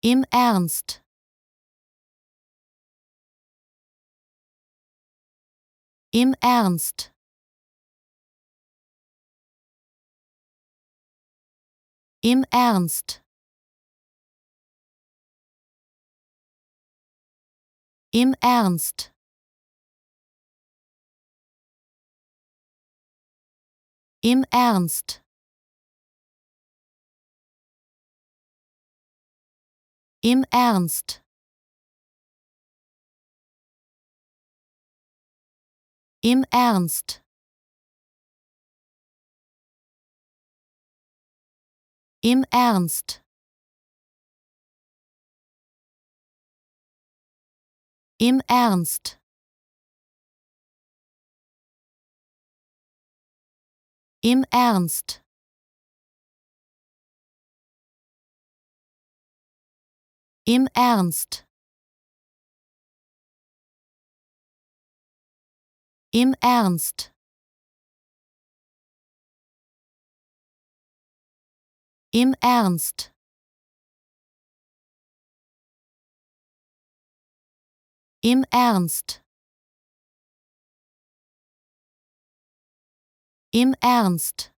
Im Ernst. Im Ernst. Im Ernst. Im Ernst. Im Ernst. Im Ernst. Im Ernst. Im Ernst. Im Ernst. Im Ernst. Im Ernst. Im Ernst. Im Ernst. Im Ernst. Im Ernst.